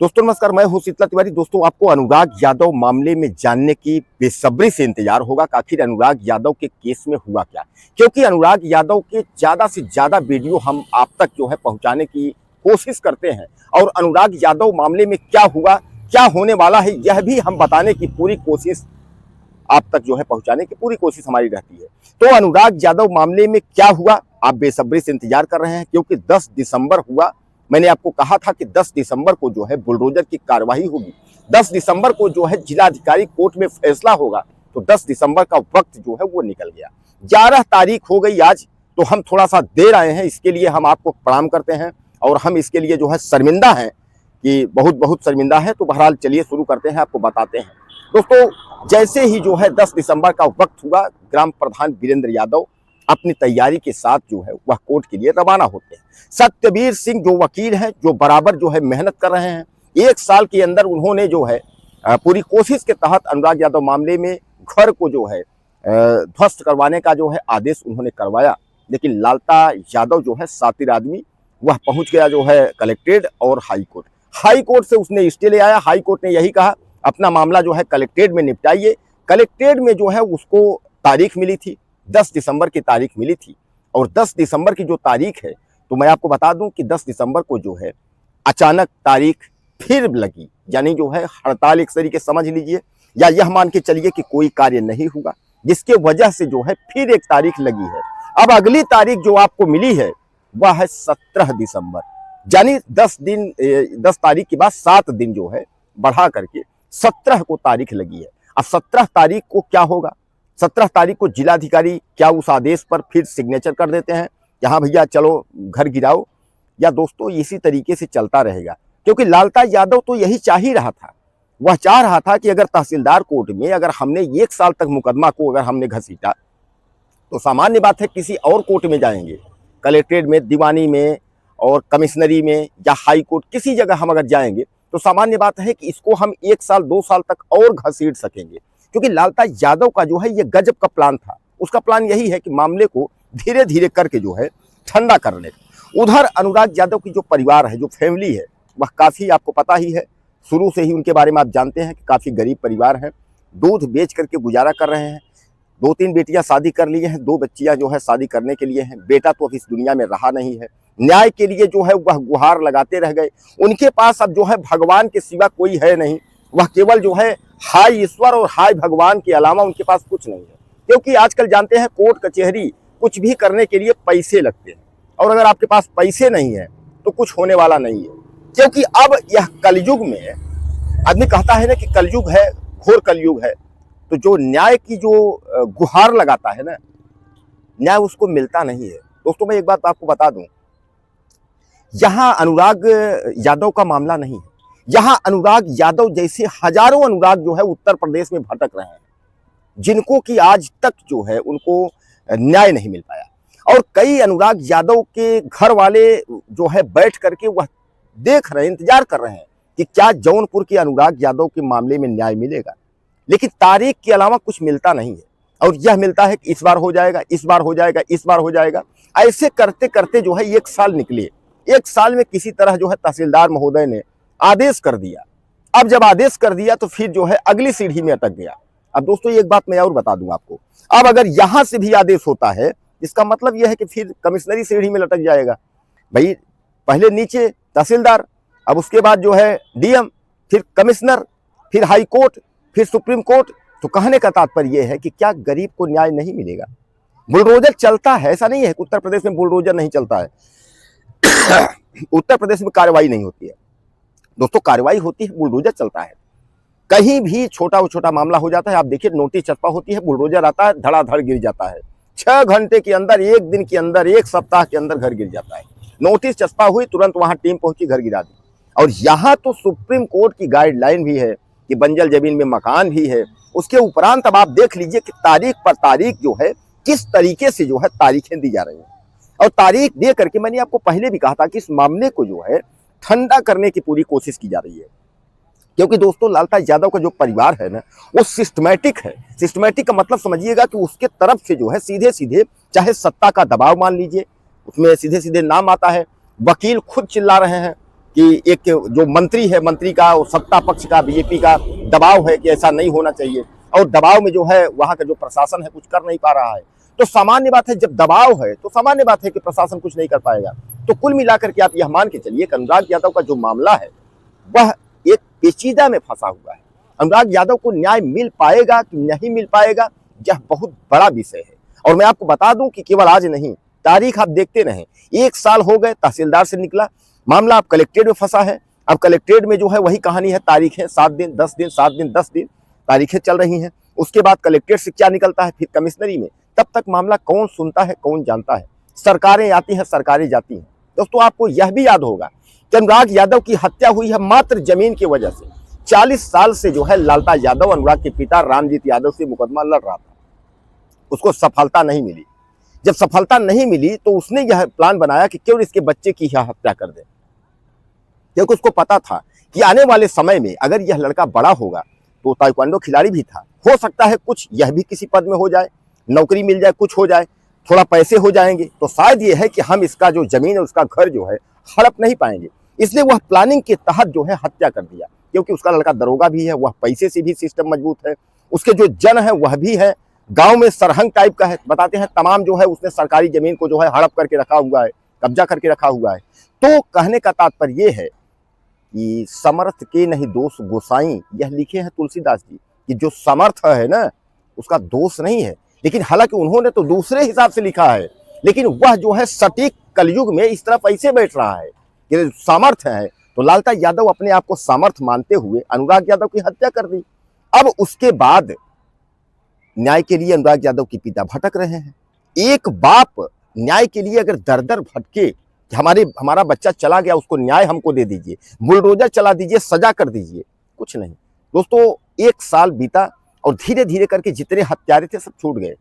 दोस्तों नमस्कार, मैं हूं शीतला तिवारी। दोस्तों आपको अनुराग यादव मामले में जानने की बेसब्री से इंतजार होगा कि आखिर अनुराग यादव के केस में हुआ क्या, क्योंकि अनुराग यादव के ज्यादा से ज्यादा वीडियो हम आप तक जो है पहुंचाने की कोशिश करते हैं और अनुराग यादव मामले में क्या हुआ, क्या होने वाला है, यह भी हम बताने की पूरी कोशिश आप तक जो है पहुंचाने की पूरी कोशिश हमारी रहती है। तो अनुराग यादव मामले में क्या हुआ, आप बेसब्री से इंतजार कर रहे हैं, क्योंकि 10 दिसंबर हुआ। मैंने आपको कहा था कि 10 दिसंबर को जो है बुलडोजर की कार्रवाई होगी, 10 दिसंबर को जो है जिलाधिकारी कोर्ट में फैसला होगा। तो 10 दिसंबर का वक्त जो है वो निकल गया, 11 तारीख हो गई आज। तो हम थोड़ा सा देर आए हैं, इसके लिए हम आपको प्रणाम करते हैं और हम इसके लिए जो है शर्मिंदा हैं कि बहुत बहुत शर्मिंदा है। तो बहरहाल चलिए शुरू करते हैं, आपको बताते हैं। दोस्तों जैसे ही जो है 10 दिसंबर का वक्त हुआ, ग्राम प्रधान वीरेंद्र यादव अपनी तैयारी के साथ जो है वह कोर्ट के लिए रवाना होते हैं। सत्यवीर सिंह जो वकील हैं, जो बराबर जो है मेहनत कर रहे हैं, 1 साल के अंदर उन्होंने जो है पूरी कोशिश के तहत अनुराग यादव मामले में घर को जो है ध्वस्त करवाने का जो है आदेश उन्होंने करवाया। लेकिन लालता यादव जो है शातिर आदमी, वह पहुंच गया जो है कलेक्ट्रेट और हाईकोर्ट। हाईकोर्ट से उसने स्टे ले आया। हाईकोर्ट ने यही कहा अपना मामला जो है कलेक्ट्रेट में निपटाइए। कलेक्ट्रेट में जो है उसको तारीख मिली थी, 10 दिसंबर की तारीख मिली थी। और 10 दिसंबर की जो तारीख है, तो मैं आपको बता दूं कि 10 दिसंबर को जो है अचानक तारीख फिर लगी, यानी जो है हड़ताल एक तरीके समझ लीजिए, या यह मान के चलिए कि कोई कार्य नहीं हुआ, जिसके वजह से जो है फिर एक तारीख लगी है। अब अगली तारीख जो आपको मिली है वह है 17 दिसंबर, यानी 10 तारीख के बाद 7 दिन जो है बढ़ा करके 17 को तारीख लगी है। अब 17 तारीख को क्या होगा, 17 तारीख को जिलाधिकारी क्या उस आदेश पर फिर सिग्नेचर कर देते हैं, यहाँ भैया चलो घर गिराओ, या दोस्तों इसी तरीके से चलता रहेगा? क्योंकि लालता यादव तो यही चाह ही रहा था। वह चाह रहा था कि अगर तहसीलदार कोर्ट में अगर हमने 1 साल तक मुकदमा को अगर हमने घसीटा, तो सामान्य बात है किसी और कोर्ट में जाएंगे, कलेक्ट्रेट में, दीवानी में और कमिश्नरी में या हाई कोर्ट, किसी जगह हम अगर जाएंगे तो सामान्य बात है कि इसको हम 1 साल 2 साल तक और घसीट सकेंगे। क्योंकि लालता यादव का जो है ये गजब का प्लान था। उसका प्लान यही है कि मामले को धीरे धीरे करके जो है ठंडा करने। उधर अनुराग यादव की जो परिवार है, जो फैमिली है, वह काफ़ी आपको पता ही है, शुरू से ही उनके बारे में आप जानते हैं कि काफ़ी गरीब परिवार है। दूध बेच करके गुजारा कर रहे हैं। 2-3 बेटियां शादी कर ली हैं, 2 बच्चियां जो है शादी करने के लिए हैं। बेटा तो अब इस दुनिया में रहा नहीं है। न्याय के लिए जो है वह गुहार लगाते रह गए। उनके पास अब जो है भगवान के सिवा कोई है नहीं। वह केवल जो है हाय ईश्वर और हाय भगवान के अलावा उनके पास कुछ नहीं है। क्योंकि आजकल जानते हैं कोर्ट कचहरी कुछ भी करने के लिए पैसे लगते हैं, और अगर आपके पास पैसे नहीं है तो कुछ होने वाला नहीं है। क्योंकि अब यह कलयुग में, आदमी कहता है ना कि कलयुग है, घोर कलयुग है, तो जो न्याय की जो गुहार लगाता है ना, न्याय उसको मिलता नहीं है। दोस्तों मैं एक बात आपको बता दूं, यहां अनुराग यादव का मामला नहीं है। यहां अनुराग यादव जैसे हजारों अनुराग जो है उत्तर प्रदेश में भटक रहे हैं, जिनको कि आज तक जो है उनको न्याय नहीं मिल पाया। और कई अनुराग यादव के घर वाले जो है बैठ करके वह देख रहे हैं, इंतजार कर रहे हैं कि क्या जौनपुर के अनुराग यादव के मामले में न्याय मिलेगा। लेकिन तारीख के अलावा कुछ मिलता नहीं है। और यह मिलता है कि इस बार हो जाएगा, इस बार हो जाएगा, इस बार हो जाएगा। ऐसे करते करते जो है 1 साल निकले। 1 साल में किसी तरह जो है तहसीलदार महोदय ने आदेश कर दिया। अब जब आदेश कर दिया तो फिर जो है अगली सीढ़ी में अटक गया। अब दोस्तों एक बात मैं और बता दूं आपको, अब अगर यहां से भी आदेश होता है, इसका मतलब यह है कि फिर कमिश्नरी सीढ़ी में लटक जाएगा। भाई पहले नीचे तहसीलदार, अब उसके बाद जो है डीएम, फिर कमिश्नर, फिर हाई कोर्ट, फिर सुप्रीम कोर्ट। तो कहने का तात्पर्य यह है कि क्या गरीब को न्याय नहीं मिलेगा? बुलडोजर चलता है, ऐसा नहीं है कि उत्तर प्रदेश में बुलडोजर नहीं चलता है। उत्तर प्रदेश में कार्रवाई नहीं होती है दोस्तों, कार्रवाई होती है, बुलडोजर चलता है। कहीं भी छोटा मामला हो जाता है, आप देखिए नोटिस चस्पा होती है, बुलडोजर आता है, धड़ाधड़ गिर जाता है। 6 घंटे के अंदर, 1 दिन के अंदर, 1 सप्ताह के अंदर घर गिर जाता है। नोटिस चस्पा हुई, तुरंत वहां टीम पहुंची, घर गिरा दी। और यहाँ तो सुप्रीम कोर्ट की गाइडलाइन भी है कि बंजर जमीन में मकान भी है। उसके उपरांत अब आप देख लीजिए कि तारीख पर तारीख जो है किस तरीके से जो है तारीखें दी जा रही हैं। और तारीख दे करके मैंने आपको पहले भी कहा था कि इस मामले को जो है ठंडा करने की पूरी कोशिश की जा रही है। क्योंकि दोस्तों लालता यादव का जो परिवार है ना, वो सिस्टमैटिक है। सिस्टमैटिक का मतलब समझिएगा कि उसके तरफ से जो है सीधे सीधे, चाहे सत्ता का दबाव मान लीजिए, उसमें सीधे सीधे नाम आता है, वकील खुद चिल्ला रहे हैं, कि एक जो मंत्री है, मंत्री का और सत्ता पक्ष का, बीजेपी का दबाव है कि ऐसा नहीं होना चाहिए, और दबाव में जो है वहां का जो प्रशासन है कुछ कर नहीं पा रहा है। तो सामान्य बात है, जब दबाव है तो सामान्य बात है कि प्रशासन कुछ नहीं कर पाएगा। तो कुल मिलाकर के आप यह मान के चलिए कि अनुराग यादव का जो मामला है वह एक पेचीदा में फंसा हुआ है। अनुराग यादव को न्याय मिल पाएगा कि नहीं मिल पाएगा, यह बहुत बड़ा विषय है। और मैं आपको बता दूं कि केवल आज नहीं, तारीख आप देखते रहें, 1 साल हो गए, तहसीलदार से निकला मामला, अब कलेक्ट्रेट में फंसा है। अब कलेक्ट्रेट में जो है वही कहानी है, तारीखें 7 दिन 10 दिन 7 दिन 10 दिन तारीखें चल रही हैं। उसके बाद कलेक्ट्रेट से क्या निकलता है, फिर कमिश्नरी में, तब तक मामला कौन सुनता है, कौन जानता है। सरकारें आती हैं, सरकारें जाती हैं। दोस्तों आपको यह भी याद होगा कि अनुराग यादव की हत्या हुई है मात्र जमीन की वजह से। 40 साल से जो है लालता यादव अनुराग के पिता रामजीत यादव से मुकदमा लड़ रहा था, उसको सफलता नहीं मिली। जब सफलता नहीं मिली तो उसने यह प्लान बनाया कि क्यों इसके बच्चे की यह हत्या कर दे, क्योंकि उसको पता था कि आने वाले समय में अगर यह लड़का बड़ा होगा तो ताइक्वांडो खिलाड़ी भी था, हो सकता है कुछ यह भी किसी पद में हो जाए, नौकरी मिल जाए, कुछ हो जाए, थोड़ा पैसे हो जाएंगे, तो शायद ये है कि हम इसका जो जमीन है उसका घर जो है हड़प नहीं पाएंगे। इसलिए वह प्लानिंग के तहत जो है हत्या कर दिया, क्योंकि उसका लड़का दरोगा भी है, वह पैसे से भी सिस्टम मजबूत है, उसके जो जन है वह भी है, गांव में सरहंग टाइप का है, बताते हैं तमाम जो है उसने सरकारी जमीन को जो है हड़प करके रखा हुआ है, कब्जा करके रखा हुआ है। तो कहने का तात्पर्य ये है कि समर्थ के नहीं दोष गोसाई, यह लिखे हैं तुलसीदास जी कि जो समर्थ है ना उसका दोष नहीं है। लेकिन हालांकि उन्होंने तो दूसरे हिसाब से लिखा है, लेकिन वह जो है सटीक कलयुग में इस तरफ ऐसे बैठ रहा है कि सामर्थ है। तो लालता यादव अपने आप को सामर्थ मानते हुए अनुराग यादव की हत्या कर दी। अब उसके बाद न्याय के लिए अनुराग यादव के पिता भटक रहे हैं। एक बाप न्याय के लिए अगर दर दर भटके कि हमारा बच्चा चला गया, उसको न्याय हमको दे दीजिए, बुलडोजर चला दीजिए, सजा कर दीजिए, कुछ नहीं। दोस्तों 1 साल बीता और धीरे धीरे करके जितने हत्यारे थे सब छूट गए।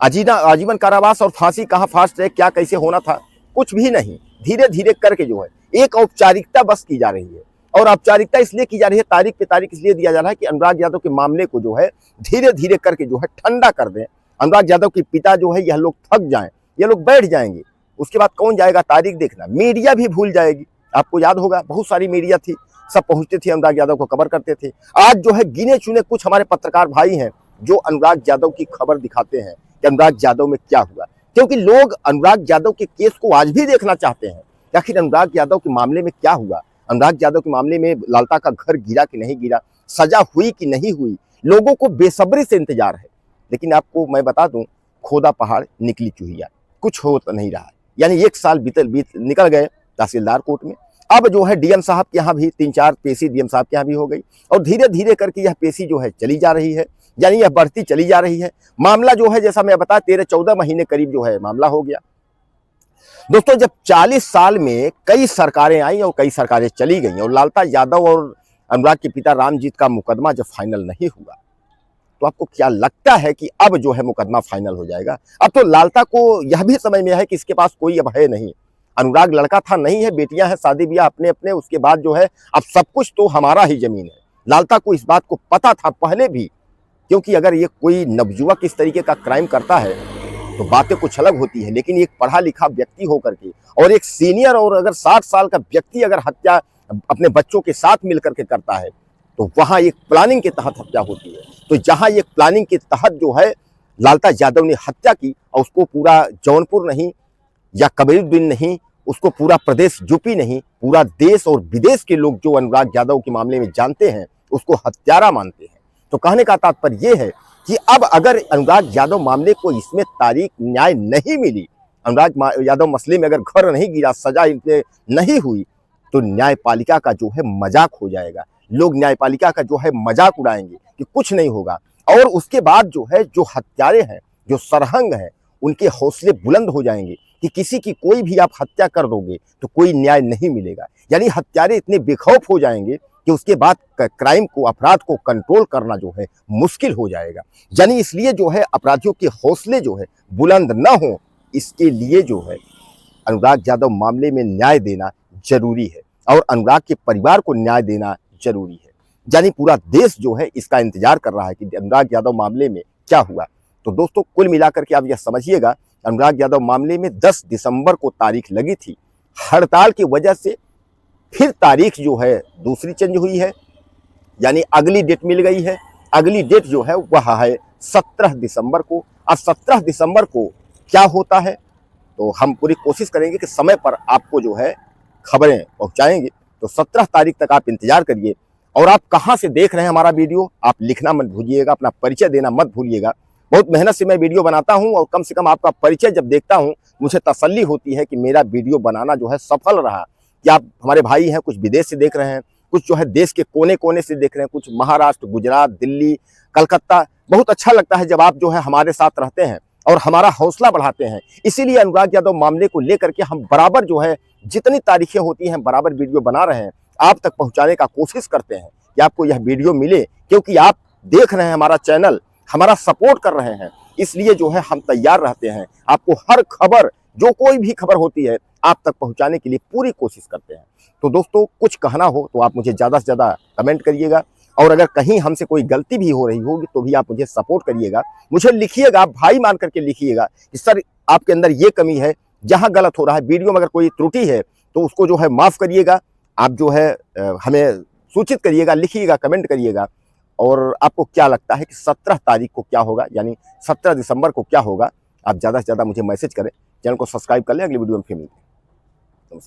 आजीवन कारावास और फांसी, कहाँ फास्ट ट्रैक क्या कैसे होना था, कुछ भी नहीं। धीरे धीरे करके जो है एक औपचारिकता बस की जा रही है, और औपचारिकता इसलिए की जा रही है, तारीख पे तारीख इसलिए दिया जा रहा है कि अनुराग यादव के मामले को जो है धीरे धीरे करके जो है ठंडा कर दें। अनुराग यादव के पिता जो है यह लोग थक जाएं, ये लोग बैठ जाएंगे। उसके बाद कौन जाएगा, तारीख देखना, मीडिया भी भूल जाएगी। आपको याद होगा बहुत सारी मीडिया थी, सब पहुंचते थे, अनुराग यादव को कवर करते थे। आज जो है गिने चुने कुछ हमारे पत्रकार भाई हैं जो अनुराग यादव की खबर दिखाते हैं कि अनुराग यादव में क्या हुआ, क्योंकि लोग अनुराग यादव के केस को आज भी देखना चाहते हैं। आखिर अनुराग यादव के मामले में क्या हुआ, अनुराग यादव के मामले में लालता का घर गिरा कि नहीं गिरा, सजा हुई कि नहीं हुई, लोगों को बेसब्री से इंतजार है। लेकिन आपको मैं बता दूं, खोदा पहाड़ निकली चूहिया, कुछ हो तो नहीं रहा है। यानी 1 साल निकल गए तहसीलदार कोर्ट में। अब जो है डीएम साहब के यहाँ भी 3-4 पेशी डीएम साहब के यहाँ भी हो गई, और धीरे धीरे करके यह पेशी जो है चली जा रही है, यानी यह बढ़ती चली जा रही है। मामला जो है जैसा मैं बता 13-14 महीने करीब जो है मामला हो गया। दोस्तों जब 40 साल में कई सरकारें आई और कई सरकारें चली गई, और लालता यादव और अनुराग के पिता रामजीत का मुकदमा जब फाइनल नहीं हुआ, तो आपको क्या लगता है कि अब जो है मुकदमा फाइनल हो जाएगा? अब तो लालता को यह भी समझ में है कि इसके पास कोई अब है नहीं। अनुराग लड़का था, नहीं है, बेटियां हैं, शादी ब्याह अपने अपने, उसके बाद जो है अब सब कुछ तो हमारा ही जमीन है। लालता को इस बात को पता था पहले भी, क्योंकि अगर ये कोई नवयुवक इस तरीके का क्राइम करता है तो बातें कुछ अलग होती है, लेकिन एक पढ़ा लिखा व्यक्ति होकर के और एक सीनियर और अगर 60 साल का व्यक्ति अगर हत्या अपने बच्चों के साथ मिलकर के करता है तो वहां एक प्लानिंग के तहत हत्या होती है। तो जहां एक प्लानिंग के तहत जो है लालता यादव ने हत्या की, और उसको पूरा जौनपुर नहीं या कबीरुद्दीन नहीं, उसको पूरा प्रदेश यूपी नहीं, पूरा देश और विदेश के लोग जो अनुराग यादव के मामले में जानते हैं उसको हत्यारा मानते हैं। तो कहने का तात्पर्य यह है कि अब अगर अनुराग यादव मामले को इसमें तारीख न्याय नहीं मिली, अनुराग यादव मसले में अगर घर नहीं गिरा, सजा इनसे नहीं हुई, तो न्यायपालिका का जो है मजाक हो जाएगा। लोग न्यायपालिका का जो है मजाक उड़ाएंगे कि कुछ नहीं होगा। और उसके बाद जो है जो हत्यारे हैं, जो सरहंग हैं, उनके हौसले बुलंद हो जाएंगे कि किसी की कोई भी आप हत्या कर दोगे तो कोई न्याय नहीं मिलेगा। यानी हत्यारे इतने बेखौफ हो जाएंगे कि उसके बाद क्राइम को, अपराध को कंट्रोल करना जो है मुश्किल हो जाएगा। यानी इसलिए जो है अपराधियों के हौसले जो है बुलंद न हो, इसके लिए जो है अनुराग यादव मामले में न्याय देना जरूरी है, और अनुराग के परिवार को न्याय देना जरूरी है। यानी पूरा देश जो है इसका इंतजार कर रहा है कि अनुराग यादव मामले में क्या हुआ। तो दोस्तों कुल मिलाकर के आप यह समझिएगा, अनुराग यादव मामले में 10 दिसंबर को तारीख लगी थी। हड़ताल की वजह से फिर तारीख जो है दूसरी चेंज हुई है, यानी अगली डेट मिल गई है। अगली डेट जो है वह है 17 दिसंबर को। अब 17 दिसंबर को क्या होता है तो हम पूरी कोशिश करेंगे कि समय पर आपको जो है खबरें पहुंचाएंगे। तो 17 तारीख तक आप इंतजार करिए। और आप कहां से देख रहे हैं हमारा वीडियो, आप लिखना मत भूलिएगा, अपना परिचय देना मत भूलिएगा। बहुत मेहनत से मैं वीडियो बनाता हूं और कम से कम आपका परिचय जब देखता हूं मुझे तसल्ली होती है कि मेरा वीडियो बनाना जो है सफल रहा। कि आप हमारे भाई हैं, कुछ विदेश से देख रहे हैं, कुछ जो है देश के कोने कोने से देख रहे हैं, कुछ महाराष्ट्र, गुजरात, दिल्ली, कलकत्ता। बहुत अच्छा लगता है जब आप जो है हमारे साथ रहते हैं और हमारा हौसला बढ़ाते हैं। इसीलिए अनुराग यादव मामले को लेकर के हम बराबर जो है जितनी तारीखें होती हैं बराबर वीडियो बना रहे हैं, आप तक पहुंचाने का कोशिश करते हैं कि आपको यह वीडियो मिले, क्योंकि आप देख रहे हैं हमारा चैनल, हमारा सपोर्ट कर रहे हैं। इसलिए जो है हम तैयार रहते हैं, आपको हर खबर, जो कोई भी खबर होती है आप तक पहुंचाने के लिए पूरी कोशिश करते हैं। तो दोस्तों कुछ कहना हो तो आप मुझे ज़्यादा से ज़्यादा कमेंट करिएगा, और अगर कहीं हमसे कोई गलती भी हो रही होगी तो भी आप मुझे सपोर्ट करिएगा, मुझे लिखिएगा, आप भाई मान करके लिखिएगा कि सर आपके अंदर ये कमी है, जहाँ गलत हो रहा है, वीडियो में अगर कोई त्रुटि है तो उसको जो है माफ़ करिएगा। आप जो है हमें सूचित करिएगा, लिखिएगा, कमेंट करिएगा। और आपको क्या लगता है कि 17 तारीख को क्या होगा, यानी 17 दिसंबर को क्या होगा, आप ज़्यादा से ज़्यादा मुझे मैसेज करें। चैनल को सब्सक्राइब कर लें। अगली वीडियो में फिर मिलते हैं।